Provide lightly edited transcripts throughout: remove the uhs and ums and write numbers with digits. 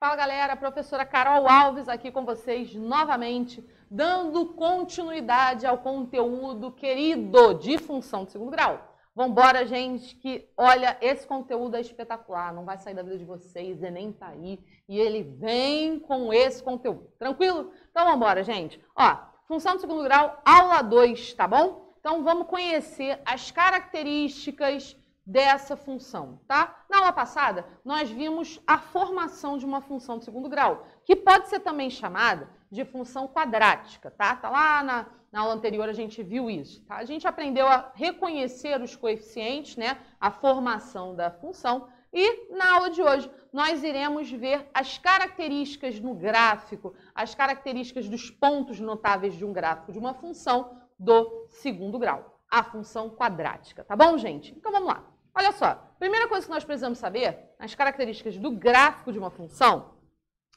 Fala galera, professora Carol Alves aqui com vocês novamente, dando continuidade ao conteúdo querido de função de segundo grau. Vambora, gente, que olha, esse conteúdo é espetacular, não vai sair da vida de vocês, Enem tá aí e ele vem com esse conteúdo, tranquilo? Então vambora, gente. Ó, função de segundo grau, aula 2, tá bom? Então vamos conhecer as características dessa função, tá? Na aula passada, nós vimos a formação de uma função de segundo grau, que pode ser também chamada de função quadrática, tá? Tá lá na aula anterior a gente viu isso, tá? A gente aprendeu a reconhecer os coeficientes, né? A formação da função. E na aula de hoje, nós iremos ver as características no gráfico, as características dos pontos notáveis de um gráfico de uma função do segundo grau, a função quadrática, tá bom, gente? Então vamos lá. Olha só, primeira coisa que nós precisamos saber, as características do gráfico de uma função,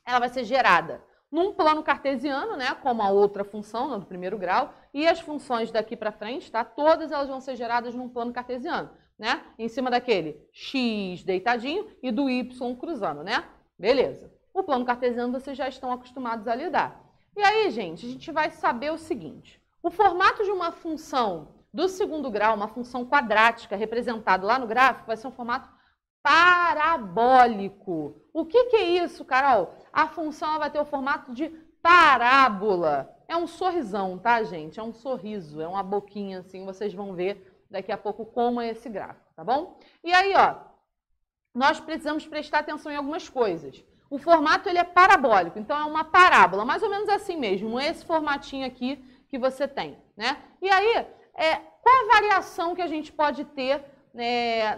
ela vai ser gerada num plano cartesiano, né, como a outra função, né, do primeiro grau, e as funções daqui para frente, tá? Todas elas vão ser geradas num plano cartesiano, né? Em cima daquele x deitadinho e do y cruzando, né? Beleza. O plano cartesiano vocês já estão acostumados a lidar. E aí, gente, a gente vai saber o seguinte, o formato de uma função do segundo grau, uma função quadrática representada lá no gráfico, vai ser um formato parabólico. O que é isso, Carol? A função ela vai ter o formato de parábola. É um sorrisão, tá, gente? É um sorriso, é uma boquinha assim, vocês vão ver daqui a pouco como é esse gráfico, tá bom? E aí, ó, nós precisamos prestar atenção em algumas coisas. O formato ele é parabólico, então é uma parábola, mais ou menos assim mesmo, esse formatinho aqui que você tem, né? E aí, qual a variação que a gente pode ter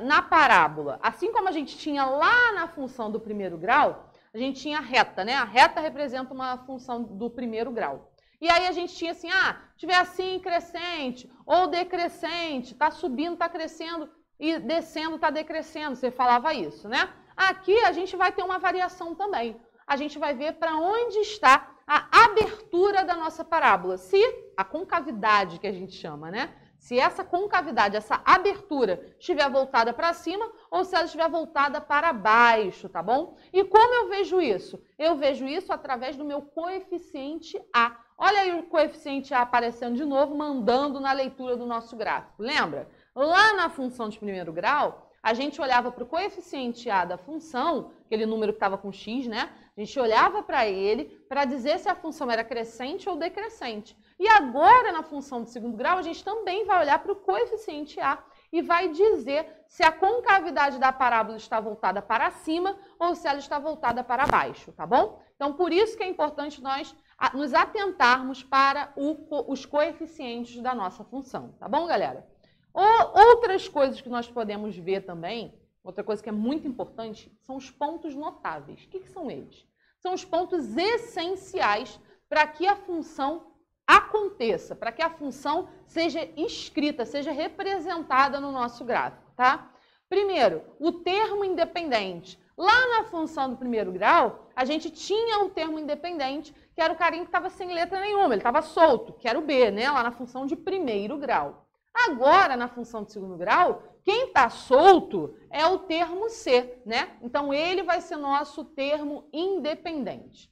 na parábola? Assim como a gente tinha lá na função do primeiro grau, a gente tinha a reta, né? A reta representa uma função do primeiro grau. E aí a gente tinha assim, tiver assim crescente ou decrescente, tá subindo, tá crescendo e descendo, tá decrescendo, você falava isso, né? Aqui a gente vai ter uma variação também. A gente vai ver para onde está a abertura da nossa parábola. Se a concavidade que a gente chama, né? Se essa concavidade, essa abertura estiver voltada para cima ou se ela estiver voltada para baixo, tá bom? E como eu vejo isso? Eu vejo isso através do meu coeficiente A. Olha aí o coeficiente A aparecendo de novo, mandando na leitura do nosso gráfico. Lembra? Lá na função de primeiro grau, a gente olhava para o coeficiente A da função, aquele número que estava com x, né? A gente olhava para ele para dizer se a função era crescente ou decrescente. E agora, na função de segundo grau, a gente também vai olhar para o coeficiente A e vai dizer se a concavidade da parábola está voltada para cima ou se ela está voltada para baixo, tá bom? Então, por isso que é importante nós nos atentarmos para os coeficientes da nossa função, tá bom, galera? Outras coisas que nós podemos ver também, outra coisa que é muito importante, são os pontos notáveis. O que são eles? São os pontos essenciais para que a função aconteça, para que a função seja escrita, seja representada no nosso gráfico, tá? Primeiro, o termo independente. Lá na função do primeiro grau, a gente tinha o termo independente, que era o carinho que estava sem letra nenhuma, ele estava solto, que era o B, né? Lá na função de primeiro grau. Agora, na função de segundo grau, quem está solto é o termo C, né? Então, ele vai ser nosso termo independente.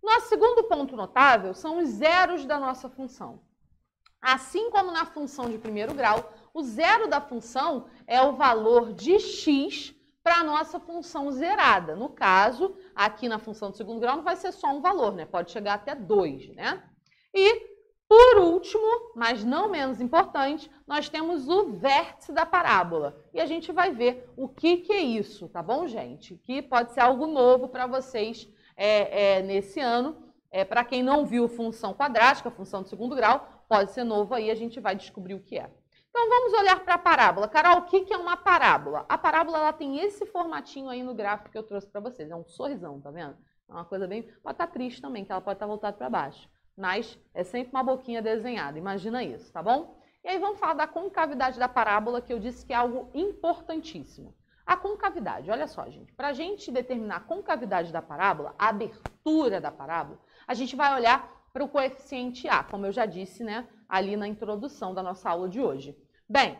Nosso segundo ponto notável são os zeros da nossa função. Assim como na função de primeiro grau, o zero da função é o valor de x para a nossa função zerada. No caso, aqui na função de segundo grau não vai ser só um valor, né? Pode chegar até 2, né? E, por último, mas não menos importante, nós temos o vértice da parábola. E a gente vai ver o que é isso, tá bom, gente? Que pode ser algo novo para vocês nesse ano. Para quem não viu função quadrática, função de segundo grau, pode ser novo aí, a gente vai descobrir o que é. Então, vamos olhar para a parábola. Carol, o que é uma parábola? A parábola ela tem esse formatinho aí no gráfico que eu trouxe para vocês. É um sorrisão, tá vendo? É uma coisa bem... Pode estar triste também, que ela pode estar voltada para baixo. Mas é sempre uma boquinha desenhada, imagina isso, tá bom? E aí vamos falar da concavidade da parábola, que eu disse que é algo importantíssimo. A concavidade, olha só, gente, para a gente determinar a concavidade da parábola, a abertura da parábola, a gente vai olhar para o coeficiente A, como eu já disse, né, ali na introdução da nossa aula de hoje. Bem,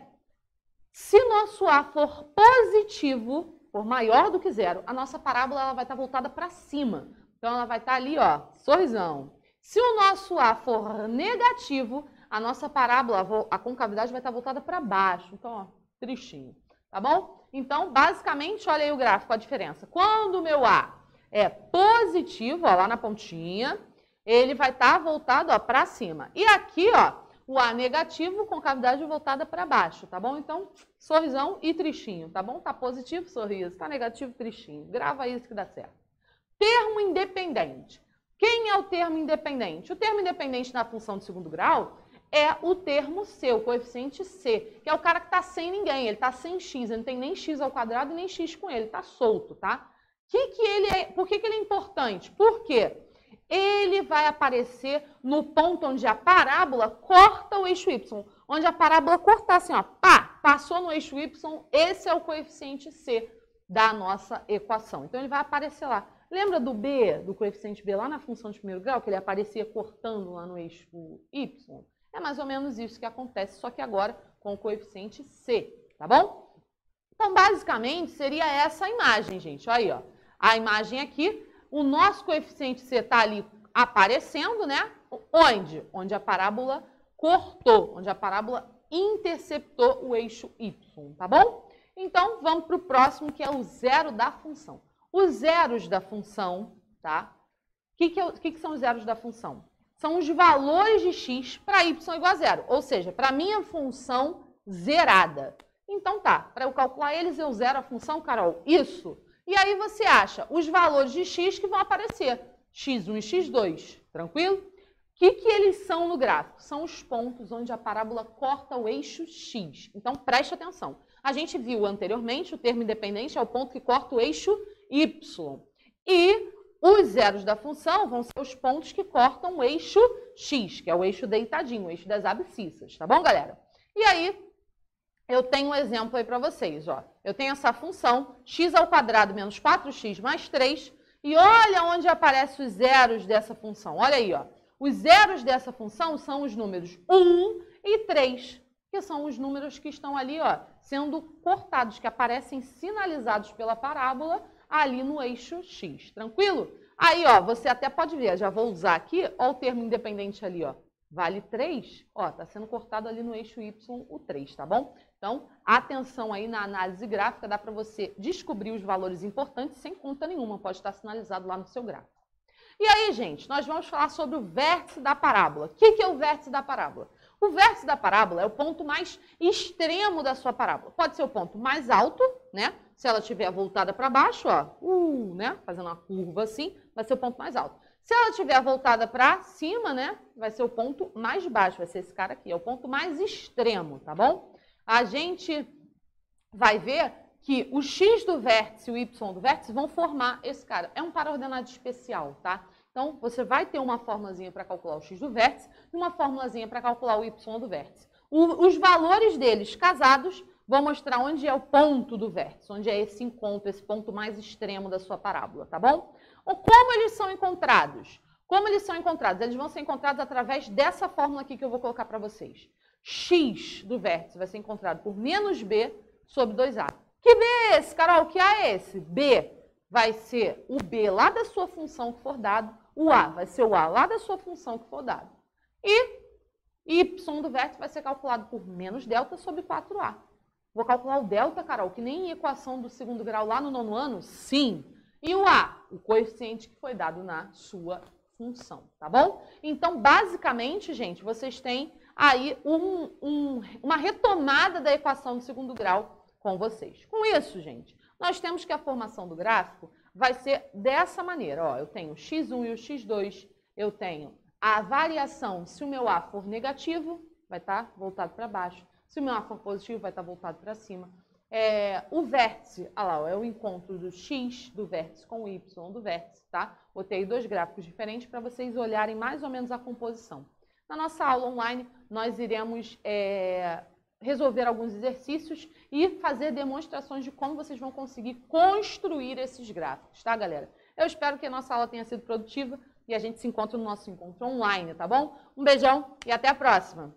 se nosso A for positivo, for maior do que zero, a nossa parábola ela vai estar voltada para cima. Então, ela vai estar ali, ó, sorrisão. Se o nosso A for negativo, a nossa parábola, a concavidade vai estar voltada para baixo. Então, ó, tristinho, tá bom? Então, basicamente, olha aí o gráfico, a diferença. Quando o meu A é positivo, ó, lá na pontinha, ele vai estar voltado, ó, para cima. E aqui, ó, o A negativo, concavidade voltada para baixo, tá bom? Então, sorrisão e tristinho, tá bom? Tá positivo, sorriso. Tá negativo, tristinho. Grava isso que dá certo. Termo independente. Quem é o termo independente? O termo independente na função de segundo grau é o termo C, o coeficiente C, que é o cara que está sem ninguém, ele está sem x, ele não tem nem x ao quadrado e nem x com ele, está solto, tá? Por que ele é importante? Por quê? Ele vai aparecer no ponto onde a parábola corta o eixo y. Onde a parábola cortar assim, ó, pá, passou no eixo y, esse é o coeficiente C da nossa equação. Então, ele vai aparecer lá. Lembra do B, do coeficiente B lá na função de primeiro grau, que ele aparecia cortando lá no eixo y? É mais ou menos isso que acontece, só que agora com o coeficiente C, tá bom? Então, basicamente, seria essa a imagem, gente. Olha aí, ó. A imagem aqui, o nosso coeficiente C está ali aparecendo, né? Onde? Onde a parábola cortou, onde a parábola interceptou o eixo y, tá bom? Então, vamos para o próximo, que é o zero da função. Os zeros da função, tá? O que são os zeros da função? São os valores de x para y igual a zero, ou seja, para a minha função zerada. Então tá, para eu calcular eles, eu zero a função, Carol, isso. E aí você acha os valores de x que vão aparecer, x1 e x2, tranquilo? O que eles são no gráfico? São os pontos onde a parábola corta o eixo x. Então preste atenção. A gente viu anteriormente, o termo independente é o ponto que corta o eixo y. E os zeros da função vão ser os pontos que cortam o eixo x, que é o eixo deitadinho, o eixo das abscissas, tá bom, galera? E aí, eu tenho um exemplo aí para vocês, ó. Eu tenho essa função, x ao quadrado menos 4x mais 3, e olha onde aparecem os zeros dessa função. Olha aí, ó. Os zeros dessa função são os números 1 e 3, que são os números que estão ali, ó, sendo cortados, que aparecem sinalizados pela parábola ali no eixo x, tranquilo? Aí, ó, você até pode ver, já vou usar aqui, ó, o termo independente ali, ó, vale 3, ó, tá sendo cortado ali no eixo y o 3, tá bom? Então, atenção aí na análise gráfica, dá para você descobrir os valores importantes sem conta nenhuma, pode estar sinalizado lá no seu gráfico. E aí, gente, nós vamos falar sobre o vértice da parábola. O que é o vértice da parábola? O vértice da parábola é o ponto mais extremo da sua parábola. Pode ser o ponto mais alto, né? Se ela estiver voltada para baixo, ó, né? Fazendo uma curva assim, vai ser o ponto mais alto. Se ela estiver voltada para cima, né? Vai ser o ponto mais baixo, vai ser esse cara aqui, é o ponto mais extremo, tá bom? A gente vai ver que o x do vértice e o y do vértice vão formar esse cara. É um par-ordenado especial, tá? Então, você vai ter uma formulazinha para calcular o x do vértice e uma formulazinha para calcular o y do vértice. Os valores deles casados vão mostrar onde é o ponto do vértice, onde é esse encontro, esse ponto mais extremo da sua parábola, tá bom? Como eles são encontrados? Como eles são encontrados? Eles vão ser encontrados através dessa fórmula aqui que eu vou colocar para vocês. X do vértice vai ser encontrado por menos b sobre 2a. Que b é esse, Carol? Que a é esse? B vai ser o b lá da sua função que for dado, o a vai ser o a lá da sua função que for dado. E y do vértice vai ser calculado por menos delta sobre 4a. Vou calcular o delta, Carol, que nem em equação do segundo grau lá no 9º ano? Sim. E o a? O coeficiente que foi dado na sua função, tá bom? Então, basicamente, gente, vocês têm aí uma retomada da equação do segundo grau com vocês. Com isso, gente, nós temos que a formação do gráfico vai ser dessa maneira. Ó, eu tenho o x1 e o x2, eu tenho a variação, se o meu a for negativo, vai estar voltado para baixo. Se o meu a for positivo, vai estar voltado para cima. O vértice, olha lá, é o encontro do x do vértice com o y do vértice, tá? Botei dois gráficos diferentes para vocês olharem mais ou menos a composição. Na nossa aula online, nós iremos resolver alguns exercícios e fazer demonstrações de como vocês vão conseguir construir esses gráficos, tá, galera? Eu espero que a nossa aula tenha sido produtiva e a gente se encontra no nosso encontro online, tá bom? Um beijão e até a próxima!